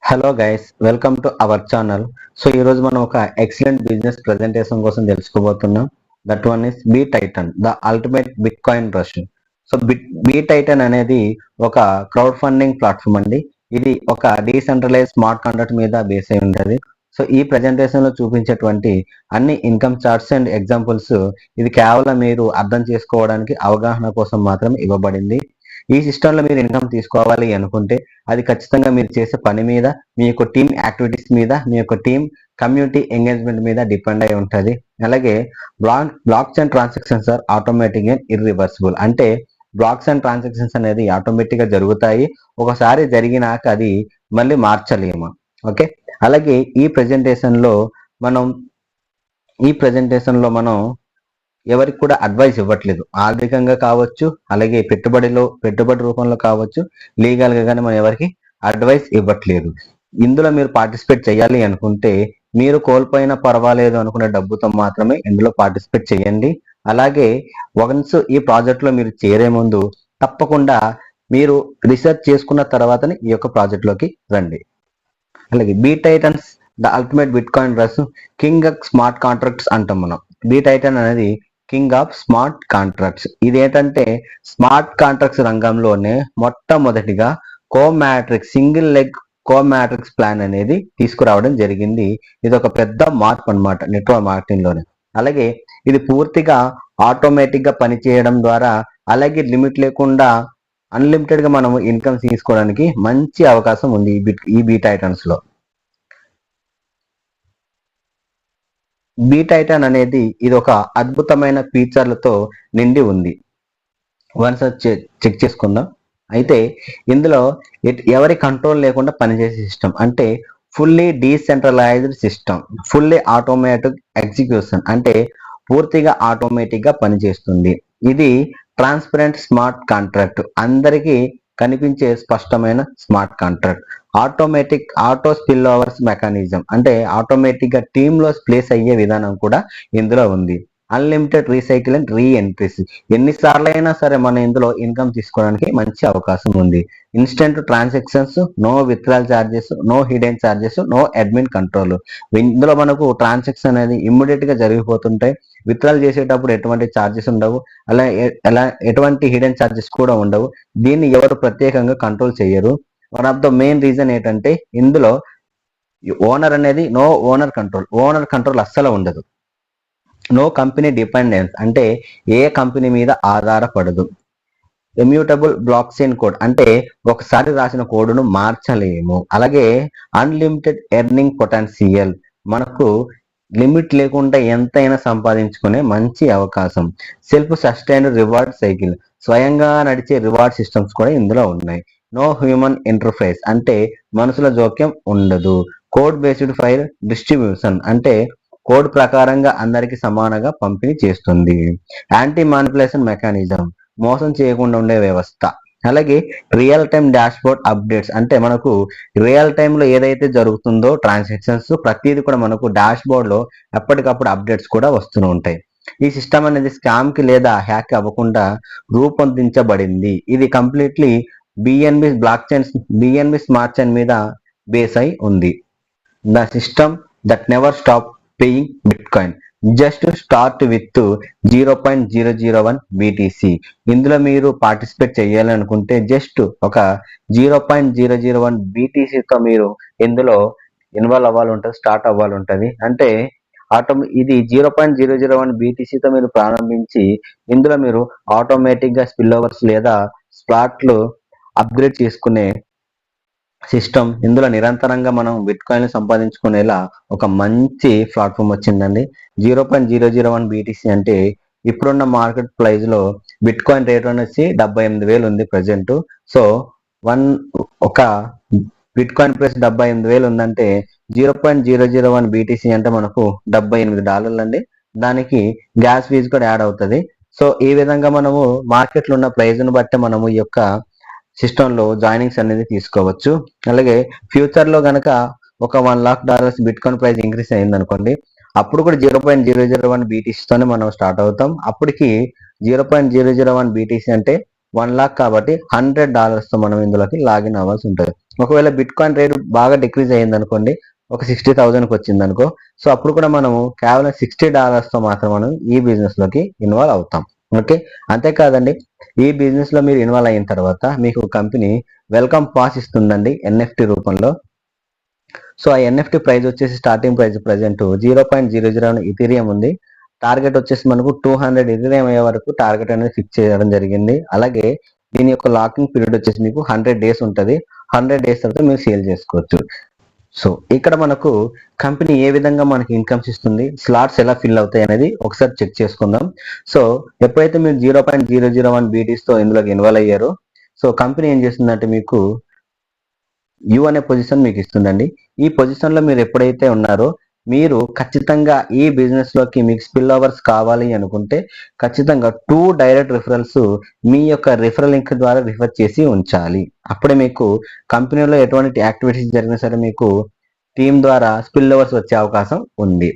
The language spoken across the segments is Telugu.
Hello guys, welcome to our channel. So ఈరోజు మనం ఒక ఎక్సలెంట్ బిజినెస్ ప్రెజెంటేషన్ కోసం తెలుసుకోబోతున్నాం. That one is B Titan, the ultimate bitcoin rush. So B Titan అనేది ఒక క్రౌడ్ ఫండింగ్ ప్లాట్ఫామ్ అండి. ఇది ఒక డీసెంట్రలైజ్ స్మార్ట్ కాంట్రాక్ట్ మీద బేస్ అయి ఉంటుంది. సో ఈ ప్రెజెంటేషన్ లో చూపించేటువంటి అన్ని ఇన్కమ్ చార్ట్స్ అండ్ ఎగ్జాంపుల్స్ ఇది కేవలం మీరు అర్థం చేసుకోవడానికి అవగాహన కోసం మాత్రమే ఇవ్వబడింది. ఈ సిస్టంలో మీరు ఇన్కమ్ తీసుకోవాలి అనుకుంటే అది ఖచ్చితంగా మీరు చేసే పని మీద, మీ యొక్క టీమ్ యాక్టివిటీస్ మీద, మీ యొక్క టీమ్ కమ్యూనిటీ ఎంగేజ్మెంట్ మీద డిపెండ్ అయి ఉంటుంది. అలాగే blockchain transactions are automatic and irreversible. అంటే బ్లాక్స్ అండ్ ట్రాన్సాక్షన్స్ అనేది ఆటోమేటిక్ గా జరుగుతాయి. ఒకసారి జరిగినాక అది మళ్ళీ మార్చలేము. ఓకే, అలాగే ఈ ప్రెజెంటేషన్ లో మనం ఎవరికి కూడా అడ్వైస్ ఇవ్వట్లేదు. ఆర్థికంగా కావచ్చు, అలాగే పెట్టుబడి రూపంలో కావచ్చు, లీగల్ గా కానీ మనం ఎవరికి అడ్వైస్ ఇవ్వట్లేదు. ఇందులో మీరు పార్టిసిపేట్ చేయాలి అనుకుంటే మీరు కోల్పోయినా పర్వాలేదు అనుకునే డబ్బుతో మాత్రమే ఇందులో పార్టిసిపేట్ చేయండి. అలాగే వన్స్ ఈ ప్రాజెక్ట్ లో మీరు చేరే ముందు తప్పకుండా మీరు రీసెర్చ్ చేసుకున్న తర్వాతనే ఈ యొక్క ప్రాజెక్ట్ లోకి రండి. అలాగే B Titans the ultimate bitcoin rush, king of smart contracts అంటాం మనం. బీ టైటన్ అనేది కింగ్ ఆఫ్ స్మార్ట్ కాంట్రాక్ట్స్. ఇదేంటంటే స్మార్ట్ కాంట్రాక్ట్స్ రంగంలోనే మొట్టమొదటిగా సింగిల్ లెగ్ కోమాట్రిక్స్ ప్లాన్ అనేది తీసుకురావడం జరిగింది. ఇది ఒక పెద్ద మార్పు అన్నమాట నెట్వర్క్ మార్కెటింగ్ లోనే. అలాగే ఇది పూర్తిగా ఆటోమేటిక్ గా పనిచేయడం ద్వారా, అలాగే లిమిట్ లేకుండా అన్లిమిటెడ్ గా మనం ఇన్కమ్ తీసుకోవడానికి మంచి అవకాశం ఉంది ఈ బీ టైటన్స్ లో. బీ టైటన్ అనేది ఇది ఒక అద్భుతమైన ఫీచర్లతో నిండి ఉంది. వన్స్ చెక్ చేసుకుందాం. అయితే ఇందులో ఎవరి కంట్రోల్ లేకుండా పనిచేసే సిస్టమ్, అంటే fully decentralised system, fully automatic execution, అంటే పూర్తిగా ఆటోమేటిక్ గా పనిచేస్తుంది. ఇది ట్రాన్స్పరెంట్ స్మార్ట్ కాంట్రాక్ట్, అందరికీ కనిపించే స్పష్టమైన smart contract. Auto spill overs mechanism, అంటే ఆటోమేటిక్ గా టీమ్ లో ప్లేస్ అయ్యే విధానం కూడా ఇందులో ఉంది. Unlimited recycle and re entries, ఎన్నిసార్లు అయినా సరే మన ఇందులో ఇన్కమ్ తీసుకోవడానికి మంచి అవకాశం ఉంది. Instant transactions, no withdrawal charges, no hidden charges, no admin control. ఇందులో మనకు ట్రాన్సాక్షన్ అనేది ఇమ్మీడియట్ గా జరిగిపోతుంటాయి. విత్డ్రాల్ చేసేటప్పుడు ఎటువంటి చార్జెస్ ఉండవు, అలా ఎటువంటి హిడెన్ చార్జెస్ కూడా ఉండవు. దీన్ని ఎవరు ప్రత్యేకంగా కంట్రోల్ చేయరు. One of the main reason ఏంటంటే ఇందులో ఓనర్ అనేది ఓనర్ కంట్రోల్ అస్సలు ఉండదు. నో కంపెనీ డిపెండెన్స్, అంటే ఏ కంపెనీ మీద ఆధారపడదు. ఇమ్యూటబుల్ బ్లాక్ చైన్ కోడ్, అంటే ఒకసారి రాసిన కోడ్ను మార్చలేము. అలాగే అన్లిమిటెడ్ ఎర్నింగ్ పొటెన్షియల్, మనకు లిమిట్ లేకుండా ఎంతైనా సంపాదించుకునే మంచి అవకాశం. సెల్ఫ్ సస్టైన్డ్ రివార్డ్ సైకిల్, స్వయంగా నడిచే రివార్డ్ సిస్టమ్స్ కూడా ఇందులో ఉన్నాయి. నో హ్యూమన్ ఇంటర్ఫేస్, అంటే మనుషుల జోక్యం ఉండదు. కోడ్ బేస్డ్ ఫైర్ డిస్ట్రిబ్యూషన్, అంటే కోడ్ ప్రకారంగా అందరికి సమానంగా పంపిణీ చేస్తుంది. యాంటీ మానిపులేషన్ మెకానిజం, మోసం చేయకుండా ఉండే వ్యవస్థ. అలాగే real time dash board updates, అంటే మనకు రియల్ టైమ్ లో ఏదైతే జరుగుతుందో ట్రాన్సాక్షన్స్ ప్రతిదీ కూడా మనకు డాష్ బోర్డ్ లో ఎప్పటికప్పుడు అప్డేట్స్ కూడా వస్తూ ఉంటాయి. ఈ సిస్టమ్ అనేది స్కామ్ కి లేదా హ్యాక్ అవ్వకుండా రూపొందించబడింది. ఇది కంప్లీట్లీ బిఎన్బి స్మార్ట్ చైన్ మీద బేస్ అయి ఉంది. The system that never stop paying bit coin, just start with 0.001 BTC. ఇందులో మీరు పార్టిసిపేట్ చేయాలనుకుంటే జస్ట్ ఒక 0.001 BTCతో మీరు ఇందులో ఇన్వాల్వ్ అవ్వాలి ఉంటుంది, స్టార్ట్ అవ్వాలి ఉంటుంది. అంటే ఇది 0.001 BTCతో మీరు ప్రారంభించి ఇందులో మీరు ఆటోమేటిక్ గా స్పిల్ ఓవర్స్ లేదా స్లాట్లు అప్గ్రేడ్ చేసుకునే సిస్టమ్. ఇందులో నిరంతరంగా మనం బిట్ కాయిన్ సంపాదించుకునేలా ఒక మంచి ప్లాట్ఫామ్ వచ్చిందండి. 0.001 BTC అంటే ఇప్పుడున్న మార్కెట్ ప్రైస్ లో బిట్ కాయిన్ రేట్ వచ్చి 78,000 ఉంది ప్రజెంట్. సో ఒక బిట్ కాయిన్ ప్రైస్ 78,000 ఉందంటే 0.001 BTC అంటే మనకు $78 అండి. దానికి గ్యాస్ ఫీజు కూడా యాడ్ అవుతుంది. సో ఈ విధంగా మనము మార్కెట్ లో ఉన్న ప్రైస్ ను బట్టి మనము ఈ యొక్క సిస్టమ్ లో జాయినింగ్స్ అనేది తీసుకోవచ్చు. అలాగే ఫ్యూచర్ లో గనక ఒక $1,00,000 బిట్ కాయిన్ ప్రైస్ ఇంక్రీస్ అయింది అనుకోండి, అప్పుడు కూడా 0.001 BTC తోనే మనం స్టార్ట్ అవుతాం. అప్పటికి 0.001 BTC అంటే 1 lakh కాబట్టి $100 తో మనం ఇందులోకి లాగిన్ అవ్వాల్సి ఉంటుంది. ఒకవేళ బిట్ కాయిన్ రేట్ బాగా డిక్రీజ్ అయ్యింది అనుకోండి, ఒక 60,000కి వచ్చింది అనుకో, సో అప్పుడు కూడా మనము కేవలం $60తో మాత్రం మనం ఈ బిజినెస్ లోకి ఇన్వాల్వ్ అవుతాం. ఓకే, అంతేకాదండి, ఈ బిజినెస్ లో మీరు ఇన్వాల్వ్ అయిన తర్వాత మీకు కంపెనీ వెల్కమ్ పాస్ ఇస్తుందండి ఎన్ఎఫ్టి రూపంలో. సో ఆ ఎన్ఎఫ్టి ప్రైస్ వచ్చేసి స్టార్టింగ్ ప్రైస్ ప్రజెంట్ 0.001 ఇథీరియం ఉంది. టార్గెట్ వచ్చేసి మనకు 200 ఇథీరియం అయ్యే వరకు టార్గెట్ అనేది ఫిక్స్ చేయడం జరిగింది. అలాగే దీని యొక్క లాకింగ్ పీరియడ్ వచ్చేసి మీకు 100 డేస్ ఉంటుంది. 100 డేస్ తర్వాత మీరు సేల్ చేసుకోవచ్చు. సో ఇక్కడ మనకు కంపెనీ ఏ విధంగా మనకి ఇన్కమ్స్ ఇస్తుంది, స్లాట్స్ ఎలా ఫిల్ అవుతాయి అనేది ఒకసారి చెక్ చేసుకుందాం. సో ఎప్పుడైతే మీరు 0.001 బీటీస్తో ఇందులోకి ఇన్వాల్వ్ అయ్యారో, సో కంపెనీ ఏం చేస్తుందంటే మీకు యు అనే పొజిషన్ మీకు ఇస్తుందండి. ఈ పొజిషన్ లో మీరు ఎప్పుడైతే ఉన్నారో, మీరు ఖచ్చితంగా ఈ బిజినెస్ లోకి మీకు స్పిల్ ఓవర్స్ కావాలి అనుకుంటే ఖచ్చితంగా 2 డైరెక్ట్ రిఫరల్స్ మీ యొక్క రిఫరల్ లింక్ ద్వారా రిఫర్ చేసి ఉంచాలి. అప్పుడే మీకు కంపెనీలో ఎటువంటి యాక్టివిటీస్ జరిగినా సరే మీకు టీం ద్వారా స్పిల్ ఓవర్స్ వచ్చే అవకాశం ఉంది.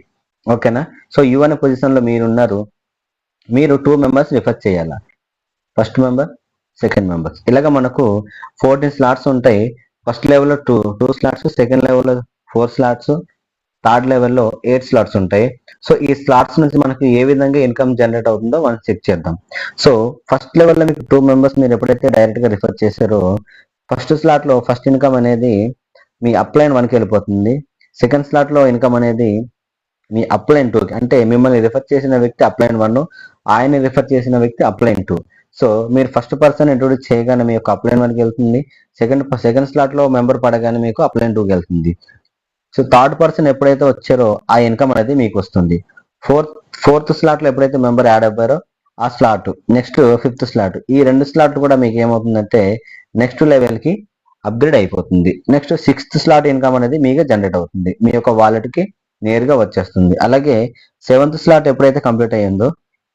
ఓకేనా? సో యు అనే పొజిషన్ లో మీరు ఉన్నారు, మీరు 2 మెంబర్స్ రిఫర్ చేయాలి. ఫస్ట్ మెంబర్, సెకండ్ మెంబర్స్, ఇలాగ మనకు 14 స్లాట్స్ ఉంటాయి. ఫస్ట్ లెవెల్లో 2 స్లాట్స్, సెకండ్ లెవెల్లో 4 స్లాట్స్, థర్డ్ లెవెల్లో 8 స్లాట్స్ ఉంటాయి. సో ఈ స్లాట్స్ నుంచి మనకి ఏ విధంగా ఇన్కమ్ జనరేట్ అవుతుందో మనం చెక్ చేద్దాం. సో ఫస్ట్ లెవెల్లో మీకు 2 మెంబర్స్ మీరు ఎప్పుడైతే డైరెక్ట్ గా రిఫర్ చేశారో, ఫస్ట్ స్లాట్ లో ఫస్ట్ ఇన్కమ్ అనేది మీ అప్లైన్ 1కి వెళ్ళిపోతుంది. సెకండ్ స్లాట్ లో ఇన్కమ్ అనేది మీ అప్లైన్ 2కి, అంటే మిమ్మల్ని రిఫర్ చేసిన వ్యక్తి అప్లైన్ 1, ఆయన రిఫర్ చేసిన వ్యక్తి అప్లైన్ 2. సో మీరు ఫస్ట్ పర్సన్ ఇంట్రొడ్యూస్ చేయగానే మీ యొక్క అప్లైన్ 1కి వెళ్తుంది. సెకండ్ స్లాట్ లో మెంబర్ పడగానే మీకు అప్లైన్ 2కి వెళ్తుంది. సో థర్డ్ పర్సన్ ఎప్పుడైతే వచ్చారో ఆ ఇన్కమ్ అనేది మీకు వస్తుంది. ఫోర్త్ స్లాట్ లో ఎప్పుడైతే మెంబర్ యాడ్ అవ్వారో ఆ స్లాట్, నెక్స్ట్ ఫిఫ్త్ స్లాట్, ఈ 2 స్లాట్ కూడా మీకు ఏమవుతుందంటే నెక్స్ట్ లెవెల్ కి అప్గ్రేడ్ అయిపోతుంది. నెక్స్ట్ 6th స్లాట్ ఇన్కమ్ అనేది మీకే జనరేట్ అవుతుంది, మీ యొక్క వాలెట్ కి నేరుగా వచ్చేస్తుంది. అలాగే 7th స్లాట్ ఎప్పుడైతే కంప్లీట్ అయ్యిందో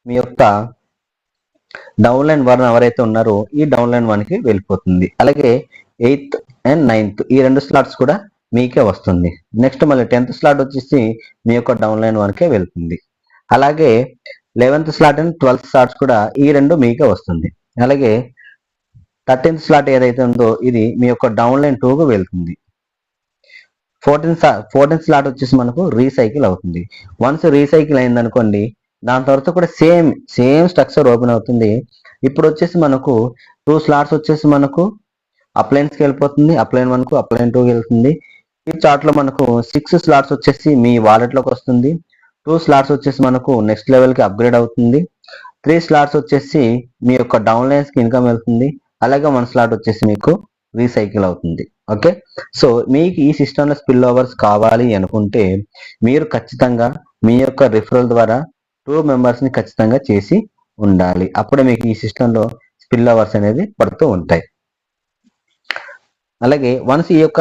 మీ యొక్క డౌన్ లైన్ 1 ఎవరైతే ఉన్నారో ఈ డౌన్ లైన్ 1కి వెళ్ళిపోతుంది. అలాగే 8th అండ్ 9th ఈ 2 స్లాట్స్ కూడా మీకే వస్తుంది. నెక్స్ట్ మళ్ళీ 10th స్లాట్ వచ్చేసి మీ యొక్క డౌన్ లైన్ 1కే వెళ్తుంది. అలాగే 11th slot and 12th slots కూడా ఈ 2 మీకే వస్తుంది. అలాగే 13th స్లాట్ ఏదైతే ఉందో ఇది మీ యొక్క డౌన్ లైన్ 2కు వెళ్తుంది. 14th స్లాట్ వచ్చేసి మనకు రీసైకిల్ అవుతుంది. వన్స్ రీసైకిల్ అయింది అనుకోండి, దాని తర్వాత కూడా సేమ్ స్ట్రక్చర్ ఓపెన్ అవుతుంది. ఇప్పుడు వచ్చేసి మనకు 2 స్లాట్స్ వచ్చేసి మనకు అప్లైన్స్కి వెళ్ళిపోతుంది, అప్లైన్ 1కు, అప్లైన్ 2కి వెళ్తుంది. ఈ చార్ట్ లో మనకు 6 స్లాట్స్ వచ్చేసి మీ వాలెట్ లోకి వస్తుంది. 2 స్లాట్స్ వచ్చేసి మనకు నెక్స్ట్ లెవెల్ కి అప్గ్రేడ్ అవుతుంది. 3 స్లాట్స్ వచ్చేసి మీ యొక్క డౌన్ లైన్స్ కి ఇన్కమ్ వెళ్తుంది. అలాగే 1 స్లాట్ వచ్చేసి మీకు రీసైకిల్ అవుతుంది. ఓకే, సో మీకు ఈ సిస్టంలో స్పిల్ ఓవర్స్ కావాలి అనుకుంటే మీరు ఖచ్చితంగా మీ యొక్క రిఫరల్ ద్వారా 2 మెంబర్స్ ని ఖచ్చితంగా చేసి ఉండాలి. అప్పుడే మీకు ఈ సిస్టంలో స్పిల్ ఓవర్స్ అనేది పడుతూ ఉంటాయి. అలాగే వన్స్ ఈ యొక్క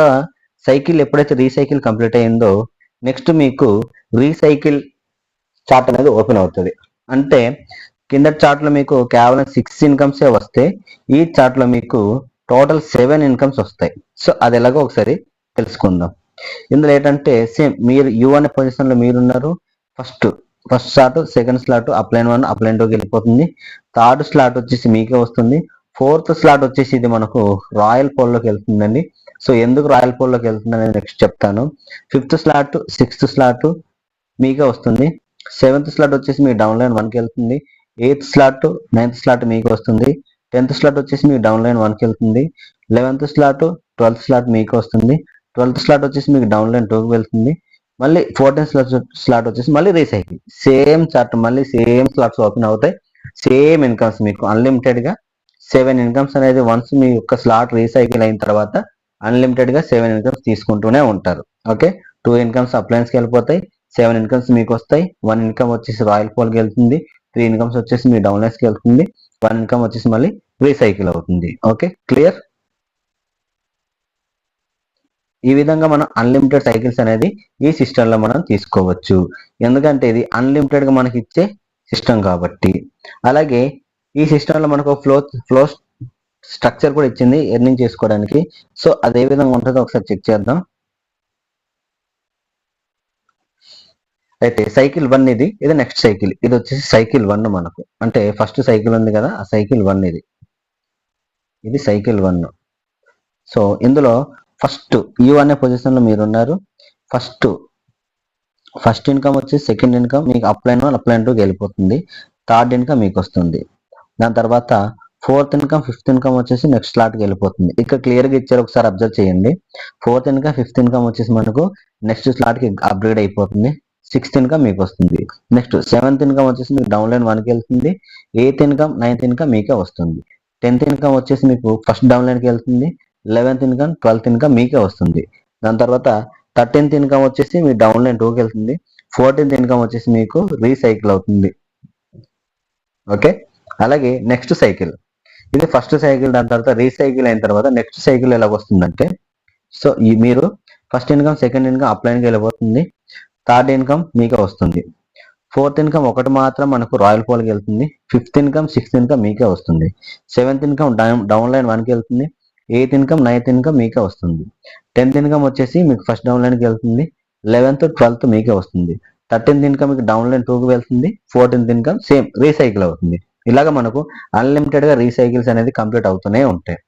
సైకిల్ ఎప్పుడైతే రీసైకిల్ కంప్లీట్ అయిందో నెక్స్ట్ మీకు రీసైకిల్ చార్ట్ అనేది ఓపెన్ అవుతుంది. అంటే కింద చార్ట్ లో మీకు కేవలం 6 ఇన్కమ్సే వస్తే ఈ చార్ట్ లో మీకు టోటల్ 7 ఇన్కమ్స్ వస్తాయి. సో అది ఎలాగో ఒకసారి తెలుసుకుందాం. ఇందులో ఏంటంటే సేమ్ మీరు యు అనే పొజిషన్ లో మీరున్నారు. First slot, second slot upline 1, upline 2కి వెళ్ళిపోతుంది. థర్డ్ స్లాట్ వచ్చేసి మీకే వస్తుంది. 4th స్లాట్ వచ్చేసి ఇది మనకు రాయల్ పోల్లోకి వెళ్తుందండి. సో ఎందుకు రాయల్ పోల్లోకి వెళ్తుంది అనేది నెక్స్ట్ చెప్తాను. 5th స్లాట్, 6th స్లాట్ మీకే వస్తుంది. 7th స్లాట్ వచ్చేసి మీ డౌన్ లైన్ 1కి వెళ్తుంది. 8th స్లాట్, 9th స్లాట్ మీకు వస్తుంది. 10th స్లాట్ వచ్చేసి మీ డౌన్ లైన్ 1కి వెళ్తుంది. 11th స్లాట్, 12th స్లాట్ మీకు వస్తుంది. 12th స్లాట్ వచ్చేసి మీకు డౌన్ లైన్ 2కి వెళ్తుంది. మళ్ళీ 14th స్లాట్ వచ్చేసి మళ్ళీ రీసైకిల్, సేమ్ చార్ట్, మళ్ళీ సేమ్ స్లాట్స్ ఓపెన్ అవుతాయి. సేమ్ ఇన్కమ్స్ మీకు అన్లిమిటెడ్ గా 7 ఇన్కమ్స్ అనేది వన్స్ మీ యొక్క స్లాట్ రీసైకిల్ అయిన తర్వాత అన్లిమిటెడ్ గా 7 ఇన్కమ్స్ తీసుకుంటూనే ఉంటారు. ఓకే, 2 ఇన్కమ్స్ అప్లయన్స్ కి వెళ్ళిపోతాయి, 7 ఇన్కమ్స్ మీకు వస్తాయి. 1 ఇన్కమ్ వచ్చేసి రాయల్ పోల్ కి వెళ్తుంది, 3 ఇన్కమ్స్ వచ్చేసి మీ డౌన్ లైన్స్ కి వెళ్తుంది, 1 ఇన్కమ్ వచ్చేసి మళ్ళీ రీసైకిల్ అవుతుంది. Okay, clear? ఈ విధంగా మనం అన్లిమిటెడ్ సైకిల్స్ అనేది ఈ సిస్టమ్ లో మనం తీసుకోవచ్చు. ఎందుకంటే ఇది అన్లిమిటెడ్ గా మనకి ఇచ్చే సిస్టమ్ కాబట్టి. అలాగే ఈ సిస్టమ్ లో మనకు ఫ్లో స్ట్రక్చర్ కూడా ఇచ్చింది ఎర్నింగ్ చేసుకోవడానికి. సో అదే విధంగా ఉంటుందో ఒకసారి చెక్ చేద్దాం. అయితే సైకిల్ 1 ఇది నెక్స్ట్ సైకిల్, ఇది వచ్చేసి సైకిల్ 1 మనకు, అంటే ఫస్ట్ సైకిల్ ఉంది కదా ఆ సైకిల్ 1 ఇది సైకిల్ 1. సో ఇందులో ఫస్ట్ యూ అనే పొజిషన్ లో మీరు ఉన్నారు. ఫస్ట్ ఇన్కమ్ వచ్చి సెకండ్ ఇన్కమ్ మీకు అప్లైన్ 1 అప్లైన్ 2కి వెళ్ళిపోతుంది. థర్డ్ ఇన్కమ్ మీకు వస్తుంది. దాని తర్వాత ఫోర్త్ ఇన్కమ్ ఫిఫ్త్ ఇన్కమ్ వచ్చేసి నెక్స్ట్ స్లాట్కి వెళ్ళిపోతుంది. ఇక్కడ క్లియర్ గా ఇచ్చారు, ఒకసారి అబ్జర్వ్ చేయండి. ఫోర్త్ ఇన్కమ్ ఫిఫ్త్ ఇన్కమ్ వచ్చేసి మనకు నెక్స్ట్ స్లాట్కి అప్గ్రేడ్ అయిపోతుంది. సిక్స్త్ ఇన్కమ్ మీకు వస్తుంది. నెక్స్ట్ సెవెంత్ ఇన్కమ్ వచ్చేసి మీకు డౌన్ లైన్ 1కి వెళ్తుంది. ఎయిత్ ఇన్కమ్ నైన్త్ ఇన్కమ్ మీకే వస్తుంది. టెన్త్ ఇన్కమ్ వచ్చేసి మీకు ఫస్ట్ డౌన్ లైన్కి వెళ్తుంది. 11th ఇన్కమ్ 12th ఇన్కమ్ మీకే వస్తుంది. దాని తర్వాత 13th ఇన్కమ్ వచ్చేసి మీ డౌన్ లైన్ 2కి వెళ్తుంది. 14th ఇన్కమ్ వచ్చేసి మీకు రీసైకిల్ అవుతుంది. ఓకే, అలాగే నెక్స్ట్ సైకిల్, ఇది ఫస్ట్ సైకిల్. దాని తర్వాత రీసైకిల్ అయిన తర్వాత నెక్స్ట్ సైకిల్ ఎలా వస్తుందంటే, సో మీరు ఫస్ట్ ఇన్కమ్ సెకండ్ ఇన్కమ్ అప్లైన్కి వెళ్ళిపోతుంది. థర్డ్ ఇన్కమ్ మీకే వస్తుంది. ఫోర్త్ ఇన్కమ్ ఒకటి మాత్రం మనకు రాయల్ పోల్కి వెళ్తుంది. ఫిఫ్త్ ఇన్కమ్ సిక్స్త్ ఇన్కమ్ మీకే వస్తుంది. సెవెంత్ ఇన్కమ్ డౌన్ లైన్ 1కి వెళ్తుంది. ఎయిత్ ఇన్కమ్ నైన్త్ ఇన్కమ్ మీకే వస్తుంది. 10th ఇన్కమ్ వచ్చేసి మీకు ఫస్ట్ డౌన్ లైన్కి వెళ్తుంది. 11th 12th మీకే వస్తుంది. 13th ఇన్కమ్ మీకు డౌన్ లైన్ 2కి వెళ్తుంది. 14th ఇన్కమ్ సేమ్ రీసైకిల్ అవుతుంది. ఇలాగ మనకు అన్లిమిటెడ్ గా రీసైకిల్స్ అనేది కంప్లీట్ అవుతూనే ఉంటాయి.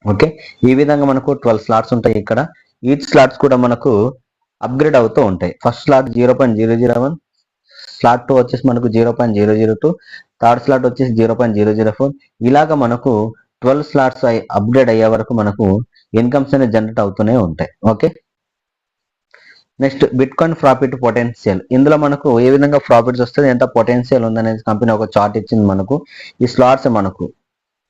ఓకే, ఈ విధంగా మనకు 12 స్లాట్స్ ఉంటాయి. ఇక్కడ ఈచ్ స్లాట్స్ కూడా మనకు అప్గ్రేడ్ అవుతూ ఉంటాయి. ఫస్ట్ స్లాట్ 0.001, స్లాట్ 2 వచ్చేసి మనకు 0.002, థర్డ్ స్లాట్ వచ్చేసి 0.004. ఇలాగ మనకు 12 స్లాట్స్ అప్గ్రేడ్ అయ్యే వరకు మనకు ఇన్కమ్స్ అనేది జనరేట్ అవుతూనే ఉంటాయి. Okay, next bit coin profit potential. ఇందులో మనకు ఏ విధంగా ప్రాఫిట్స్ వస్తుంది, ఎంత పొటెన్షియల్ ఉందనేది కంపెనీ ఒక చార్ట్ ఇచ్చింది మనకు. ఈ స్లాట్స్ మనకు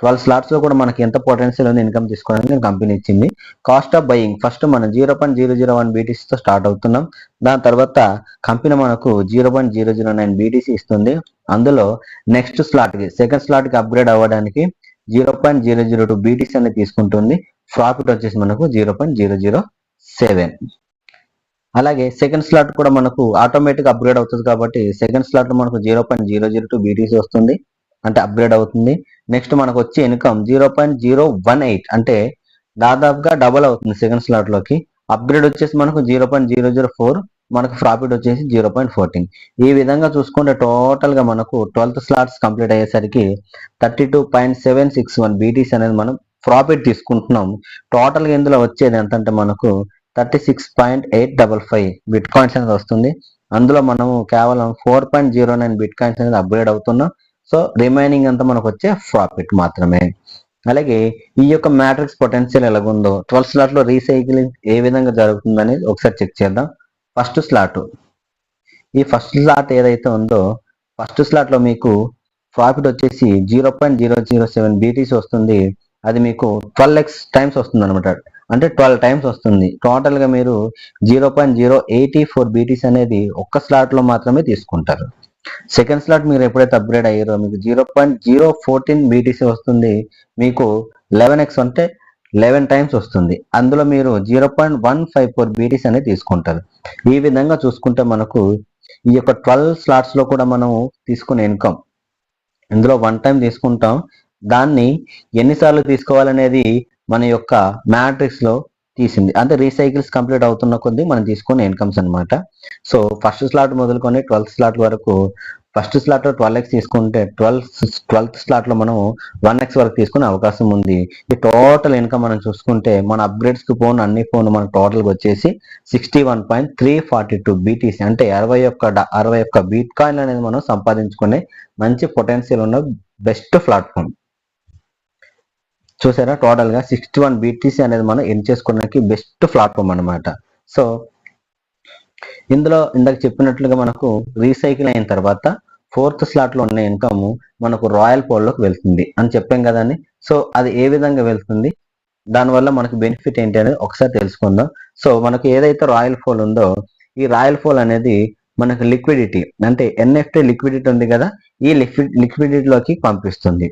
12 స్లాట్స్ లో కూడా మనకి ఎంత పొటెన్షియల్ ఉంది ఇన్కమ్ తీసుకోవడానికి కంపెనీ ఇచ్చింది. కాస్ట్ ఆఫ్ బయింగ్ ఫస్ట్ మనం 0.001 BTC తో స్టార్ట్ అవుతున్నాం. దాని తర్వాత కంపెనీ మనకు 0.009 BTC ఇస్తుంది. అందులో నెక్స్ట్ స్లాట్ కి సెకండ్ స్లాట్ కి అప్గ్రేడ్ అవ్వడానికి 0.002 BTC అనేది తీసుకుంటుంది. ప్రాఫిట్ వచ్చేసి మనకు 0.007. అలాగే సెకండ్ స్లాట్ కూడా మనకు ఆటోమేటిక్ అప్గ్రేడ్ అవుతుంది కాబట్టి సెకండ్ స్లాట్ లో మనకు 0.002 BTC వస్తుంది, అంటే అప్గ్రేడ్ అవుతుంది. నెక్స్ట్ మనకు వచ్చే ఇన్కమ్ 0.018, అంటే దాదాపుగా డబల్ అవుతుంది సెకండ్ స్లాట్ లోకి. అప్గ్రేడ్ వచ్చేసి మనకు 0.004, మనకు ప్రాఫిట్ వచ్చేసి 0.14. ఈ విధంగా చూసుకుంటే టోటల్ గా మనకు 12th స్లాట్స్ కంప్లీట్ అయ్యేసరికి 32.761 BTC అనేది మనం ప్రాఫిట్ తీసుకుంటున్నాం. టోటల్ గా ఇందులో వచ్చేది ఎంత అంటే మనకు 36.855 బిట్ కాయిన్స్ అనేది వస్తుంది. అందులో మనము కేవలం 4.09 బిట్ కాయిన్స్ అనేది అప్గ్రేడ్ అవుతున్నాం. సో రిమైనింగ్ అంతా మనకు వచ్చే ప్రాఫిట్ మాత్రమే. అలాగే ఈ యొక్క మ్యాట్రిక్స్ పొటెన్షియల్ ఎలాగుందో 12 స్లాట్ లో రీసైక్లింగ్ ఏ విధంగా జరుగుతుందని ఒకసారి చెక్ చేద్దాం. ఫస్ట్ స్లాట్, ఈ ఫస్ట్ స్లాట్ ఏదైతే ఉందో ఫస్ట్ స్లాట్ లో మీకు ప్రాఫిట్ వచ్చేసి 0.007 BTC వస్తుంది. అది మీకు 12x టైమ్స్ వస్తుంది అనమాట, అంటే 12 టైమ్స్ వస్తుంది. టోటల్ గా మీరు 0.084 BTC అనేది ఒక్క స్లాట్ లో మాత్రమే తీసుకుంటారు. సెకండ్ స్లాట్ మీరు ఎప్పుడైతే అప్గ్రేడ్ అయ్యారో మీకు 0.014 BTC వస్తుంది. మీకు 11x అంటే 11 టైమ్స్ వస్తుంది. అందులో మీరు 0.154 BTC అనేది తీసుకుంటారు. ఈ విధంగా చూసుకుంటే మనకు ఈ యొక్క 12 స్లాట్స్ లో కూడా మనం తీసుకునే ఇన్కమ్, ఇందులో 1 టైం తీసుకుంటాం, దాన్ని ఎన్నిసార్లు తీసుకోవాలనేది మన యొక్క మ్యాట్రిక్స్ లో తీసింది, అంటే రీసైకిల్స్ కంప్లీట్ అవుతున్న కొద్దీ మనం తీసుకునే ఇన్కమ్స్ అనమాట. సో ఫస్ట్ స్లాట్ మొదలుకొని 12th స్లాట్ వరకు, ఫస్ట్ స్లాట్ లో 12x తీసుకుంటే 12th స్లాట్ లో మనం 1x వరకు తీసుకునే అవకాశం ఉంది. ఈ టోటల్ ఇన్కమ్ మనం చూసుకుంటే మన అప్గ్రేడ్స్ కి పోను అన్ని పోను మన టోటల్ వచ్చేసి 61.342 BTC, అంటే 61 బిట్ కాయిన్ అనేది మనం సంపాదించుకునే మంచి పొటెన్షియల్ ఉన్న బెస్ట్ ప్లాట్ఫామ్. చూసారా, టోటల్ గా 61 BTC అనేది మనం ఎర్న్ చేసుకోవడానికి బెస్ట్ ప్లాట్ఫామ్ అనమాట. సో ఇందులో ఇందాక చెప్పినట్లుగా మనకు రీసైకిల్ అయిన తర్వాత 4th స్లాట్ లో ఉన్న ఇన్కమ్ మనకు రాయల్ పోల్ లోకి వెళ్తుంది అని చెప్పాం కదండి. సో అది ఏ విధంగా వెళ్తుంది, దానివల్ల మనకు బెనిఫిట్ ఏంటి అనేది ఒకసారి తెలుసుకుందాం. సో మనకు ఏదైతే రాయల్ పోల్ ఉందో ఈ రాయల్ పోల్ అనేది మనకు లిక్విడిటీ, అంటే NFT లిక్విడిటీ ఉంది కదా, ఈ లిక్విడిటీలోకి పంపిస్తుంది.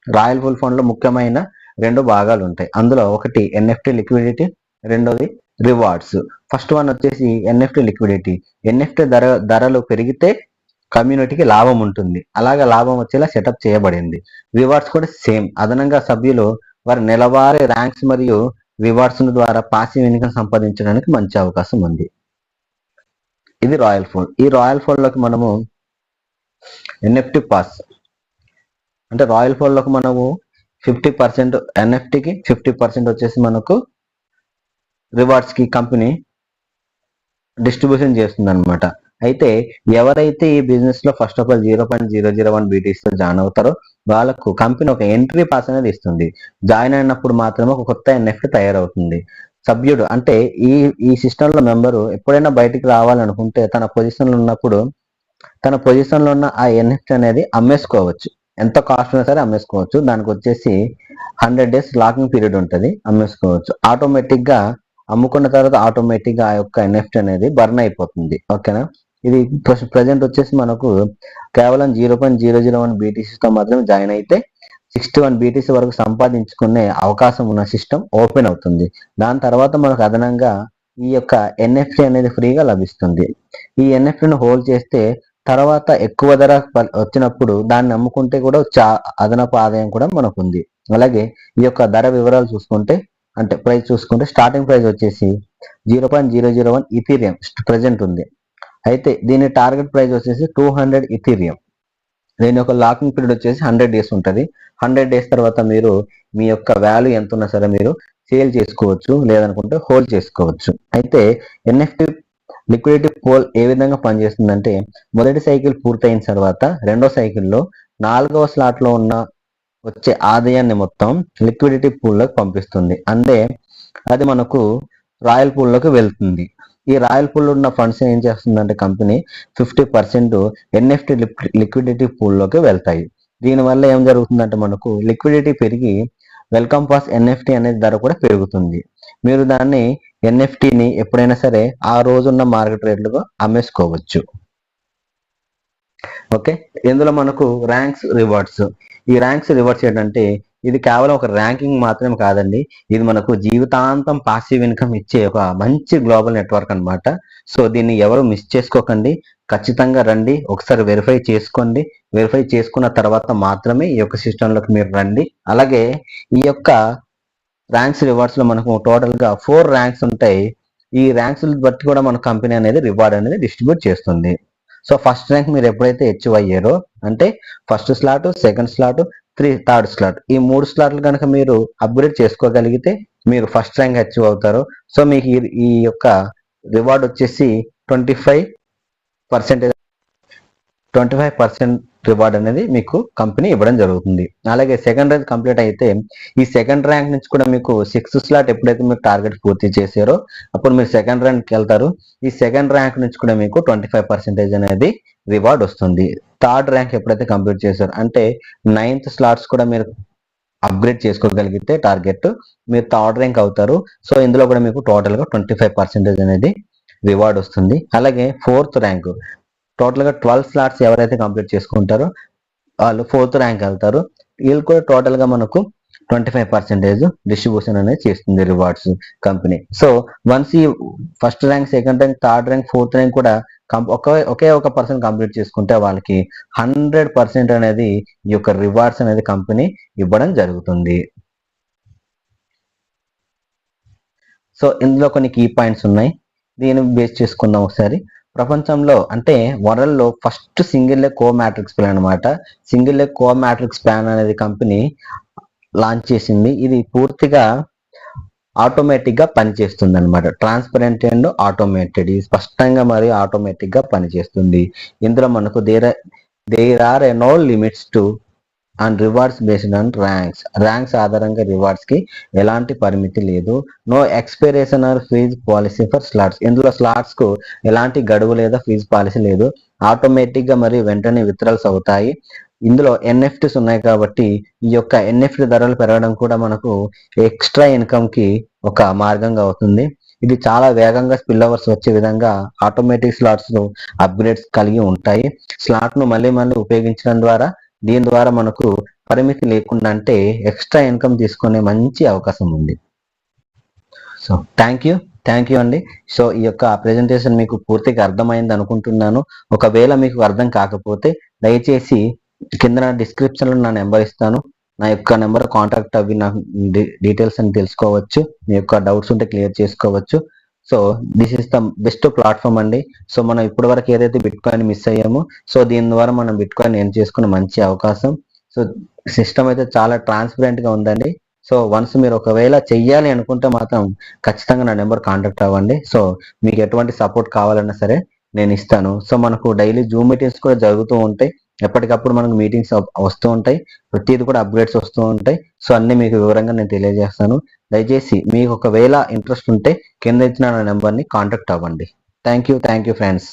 రాయల్ పోల్ ఫండ్ లో ముఖ్యమైన 2 భాగాలు ఉంటాయి. అందులో ఒకటి NFT లిక్విడిటీ, రెండోది రివార్డ్స్. ఫస్ట్ వన్ వచ్చేసి NFT లిక్విడిటీ. NFT ధరలు పెరిగితే కమ్యూనిటీకి లాభం ఉంటుంది, అలాగే లాభం వచ్చేలా సెటప్ చేయబడింది. రివార్డ్స్ కూడా సేమ్, అదనంగా సభ్యులు వారి నెలవారీ ర్యాంక్స్ మరియు రివార్డ్స్ ద్వారా పాసివ్ ఇన్కమ్ సంపాదించడానికి మంచి అవకాశం ఉంది. ఇది రాయల్ ఫోల్డ్. ఈ రాయల్ ఫోల్డ్ లోకి మనము NFT పాస్, అంటే రాయల్ ఫోల్డ్ లోకి మనము 50% NFT కి 50% వచ్చేసి మనకు రివార్డ్స్ కి కంపెనీ డిస్ట్రిబ్యూషన్ చేస్తుంది అనమాట. అయితే ఎవరైతే ఈ బిజినెస్ లో ఫస్ట్ ఆఫ్ ఆల్ 0.001 BTC తో జాయిన్ అవుతారో వాళ్ళకు కంపెనీ ఒక ఎంట్రీ పాస్ అనేది ఇస్తుంది. జాయిన్ అయినప్పుడు మాత్రమే ఒక కొత్త ఎన్ఎఫ్టీ తయారవుతుంది. సభ్యుడు అంటే ఈ ఈ సిస్టమ్ లో మెంబరు ఎప్పుడైనా బయటికి రావాలనుకుంటే తన పొజిషన్ లో ఉన్నప్పుడు తన పొజిషన్ లో ఉన్న ఆ ఎన్ఎఫ్టీ అనేది అమ్మేసుకోవచ్చు. ఎంత కాస్ట్ ఉన్నా సరే అమ్మేసుకోవచ్చు. దానికి వచ్చేసి 100 days లాకింగ్ పీరియడ్ ఉంటుంది, అమ్మేసుకోవచ్చు. ఆటోమేటిక్ గా అమ్ముకున్న తర్వాత ఆటోమేటిక్ గా ఆ యొక్క ఎన్ఎఫ్టీ అనేది బర్న్ అయిపోతుంది. ఓకేనా. ఇది ప్రజెంట్ వచ్చేసి మనకు కేవలం 0.001 BTCతో మాత్రమే జాయిన్ అయితే 61 BTC వరకు సంపాదించుకునే అవకాశం ఉన్న సిస్టమ్ ఓపెన్ అవుతుంది. దాని తర్వాత మనకు అదనంగా ఈ యొక్క ఎన్ఎఫ్టీ అనేది ఫ్రీగా లభిస్తుంది. ఈ ఎన్ఎఫ్టీని హోల్డ్ చేస్తే తర్వాత ఎక్కువ ధర వచ్చినప్పుడు దాన్ని అమ్ముకుంటే కూడా అదనపు ఆదాయం కూడా మనకు ఉంది. అలాగే ఈ యొక్క ధర వివరాలు చూసుకుంటే అంటే ప్రైస్ చూసుకుంటే స్టార్టింగ్ ప్రైస్ వచ్చేసి 0.001 ఇథీరియం ప్రజెంట్ ఉంది. అయితే దీని టార్గెట్ ప్రైస్ వచ్చేసి 200 ఇథీరియం. దీని యొక్క లాకింగ్ పీరియడ్ వచ్చేసి 100 days ఉంటుంది. 100 days తర్వాత మీరు మీ యొక్క వాల్యూ ఎంత ఉన్నా సరే మీరు సేల్ చేసుకోవచ్చు, లేదనుకుంటే హోల్డ్ చేసుకోవచ్చు. అయితే ఎన్ఎఫ్టీ లిక్విడిటీ పూల్ ఏ విధంగా పనిచేస్తుందంటే మొదటి సైకిల్ పూర్తయిన తర్వాత రెండో సైకిల్లో 4వ స్లాట్ లో ఉన్న వచ్చే ఆదాయాన్ని మొత్తం లిక్విడిటీ పూల్లోకి పంపిస్తుంది. అంటే అది మనకు రాయల్ పూల్లోకి వెళ్తుంది. ఈ రాయల్ పూల్ ఉన్న ఫండ్స్ ఏం చేస్తుందంటే కంపెనీ 50% ఎన్ఎఫ్టీ లిక్విడిటీ పూల్లోకి వెళ్తాయి. దీనివల్ల ఏం జరుగుతుందంటే మనకు లిక్విడిటీ పెరిగి వెల్కమ్ పాస్ ఎన్ఎఫ్టీ అనేది ధర కూడా పెరుగుతుంది. మీరు దాన్ని ఎన్ఎఫ్టీని ఎప్పుడైనా సరే ఆ రోజున్న మార్కెట్ రేట్లుగా అమ్మేసుకోవచ్చు. ఓకే. ఇందులో మనకు ర్యాంక్స్ రివార్డ్స్. ఈ ర్యాంక్స్ రివార్డ్స్ ఏంటంటే ఇది కేవలం ఒక ర్యాంకింగ్ మాత్రమే కాదండి, ఇది మనకు జీవితాంతం పాసివ్ ఇన్కమ్ ఇచ్చే ఒక మంచి గ్లోబల్ నెట్వర్క్ అనమాట. సో దీన్ని ఎవరు మిస్ చేసుకోకండి, ఖచ్చితంగా రండి, ఒకసారి వెరిఫై చేసుకోండి. వెరిఫై చేసుకున్న తర్వాత మాత్రమే ఈ యొక్క సిస్టంలోకి మీరు రండి. అలాగే ఈ యొక్క ర్యాంక్స్ రివార్డ్స్ లో మనకు టోటల్ గా 4 ర్యాంక్స్ ఉంటాయి. ఈ ర్యాంక్స్ బట్టి కూడా మన కంపెనీ అనేది రివార్డ్ అనేది డిస్ట్రిబ్యూట్ చేస్తుంది. సో ఫస్ట్ ర్యాంక్ మీరు ఎప్పుడైతే అచీవ్ అయ్యారో అంటే first slot, second slot, third slot, ఈ 3 స్లాట్లు కనుక మీరు అప్గ్రేడ్ చేసుకోగలిగితే మీరు ఫస్ట్ ర్యాంక్ అచీవ్ అవుతారు. సో మీకు ఈ యొక్క రివార్డ్ వచ్చేసి 25% రివార్డ్ అనేది మీకు కంపెనీ ఇవ్వడం జరుగుతుంది. అలాగే సెకండ్ ర్యాంక్ కంప్లీట్ అయితే ఈ సెకండ్ ర్యాంక్ నుంచి కూడా మీకు 6th స్లాట్ ఎప్పుడైతే మీరు టార్గెట్ పూర్తి చేశారో అప్పుడు మీరు సెకండ్ ర్యాంక్కి వెళ్తారు. ఈ సెకండ్ ర్యాంక్ నుంచి కూడా మీకు 25% అనేది రివార్డ్ వస్తుంది. థర్డ్ ర్యాంక్ ఎప్పుడైతే కంప్లీట్ చేశారో అంటే 9th స్లాట్స్ కూడా మీరు అప్గ్రేడ్ చేసుకోగలిగితే టార్గెట్ మీరు థర్డ్ ర్యాంక్ అవుతారు. సో ఇందులో కూడా మీకు టోటల్గా 25% అనేది రివార్డ్ వస్తుంది. అలాగే 4th ర్యాంక్ టోటల్గా 12 స్లాట్స్ ఎవరైతే కంప్లీట్ చేసుకుంటారో వాళ్ళు 4th ర్యాంక్ వెళ్తారు. వీళ్ళు కూడా టోటల్గా మనకు 25% డిస్ట్రిబ్యూషన్ అనేది చేస్తుంది రివార్డ్స్ కంపెనీ. సో వన్స్ ఈ first rank, second rank, third rank, 4th rank కూడా ఒకే ఒక పర్సన్ కంప్లీట్ చేసుకుంటే వాళ్ళకి 100% అనేది ఈ యొక్క రివార్డ్స్ అనేది కంపెనీ ఇవ్వడం జరుగుతుంది. సో ఇందులో కొన్ని కీ పాయింట్స్ ఉన్నాయి, దీన్ని బేస్ చేసుకుందాం ఒకసారి. ప్రపంచంలో అంటే వరల్డ్ లో ఫస్ట్ సింగిల్ లెగ్ కో మ్యాట్రిక్స్ ప్లాన్ అనమాట. సింగిల్ లెగ్ కో మ్యాట్రిక్స్ ప్లాన్ అనేది కంపెనీ లాంచ్ చేసింది. ఇది పూర్తిగా ఆటోమేటిక్ గా పనిచేస్తుంది అనమాట. ట్రాన్స్పరెంట్ అండ్ ఆటోమేటెడ్, ఇది స్పష్టంగా మరియు ఆటోమేటిక్ గా పనిచేస్తుంది. ఇందులో మనకు there are no limits to and rewards based on ranks ఆధారంగా రివార్డ్స్ కి ఎలాంటి పరిమితి లేదు. No expiration or fees policy for slots, ఇందులో స్లాట్స్ కు ఎలాంటి గడువు లేదా ఫీజ్ పాలసీ లేదు. ఆటోమేటిక్ గా మరియు వెంటనే విత్డ్రాల్స్ అవుతాయి. ఇందులో ఎన్ఎఫ్టీస్ ఉన్నాయి కాబట్టి ఈ యొక్క ఎన్ఎఫ్టీ ధరలు పెరగడం కూడా మనకు ఎక్స్ట్రా ఇన్కమ్ కి ఒక మార్గంగా అవుతుంది. ఇది చాలా వేగంగా స్పిల్ అవర్స్ వచ్చే విధంగా ఆటోమేటిక్ స్లాట్స్ అప్గ్రేడ్స్ కలిగి ఉంటాయి. స్లాట్ ను మళ్ళీ ఉపయోగించడం ద్వారా దీని ద్వారా మనకు పరిమితి లేకుండా అంటే ఎక్స్ట్రా ఇన్కమ్ తీసుకునే మంచి అవకాశం ఉంది. సో థ్యాంక్ యూ అండి. సో ఈ యొక్క ప్రెజెంటేషన్ మీకు పూర్తిగా అర్థమైంది అనుకుంటున్నాను. ఒకవేళ మీకు అర్థం కాకపోతే దయచేసి కింద డిస్క్రిప్షన్ లో నా నెంబర్ ఇస్తాను, నా యొక్క నెంబర్ కాంటాక్ట్ అవి నా డీటెయిల్స్ అని తెలుసుకోవచ్చు. మీ యొక్క డౌట్స్ ఉంటే క్లియర్ చేసుకోవచ్చు. So this is the best platform అండి. సో మనం ఇప్పటి వరకు ఏదైతే బిట్ కాయిన్ మిస్ అయ్యామో సో దీని ద్వారా మనం బిట్ కాయిన్ ఎర్న్ చేసుకునే మంచి అవకాశం. సో సిస్టమ్ అయితే చాలా ట్రాన్స్పరెంట్ గా ఉందండి. సో వన్స్ మీరు ఒకవేళ చెయ్యాలి అనుకుంటే మాత్రం ఖచ్చితంగా నా నెంబర్ కాంటాక్ట్ అవ్వండి. సో మీకు ఎటువంటి సపోర్ట్ కావాలన్నా సరే నేను ఇస్తాను. సో మనకు డైలీ జూమ్ మీటింగ్స్ కూడా జరుగుతూ ఉంటాయి. ఎప్పటికప్పుడు మనకు మీటింగ్స్ వస్తూ ఉంటాయి. ప్రతిది కూడా అప్డేట్స్ వస్తూ ఉంటాయి. సో అన్ని మీకు వివరంగా నేను తెలియజేస్తాను. దయచేసి మీకు ఒకవేళ ఇంట్రెస్ట్ ఉంటే కింద ఇచ్చిన నా నెంబర్ని కాంటాక్ట్ అవ్వండి. Thank you friends.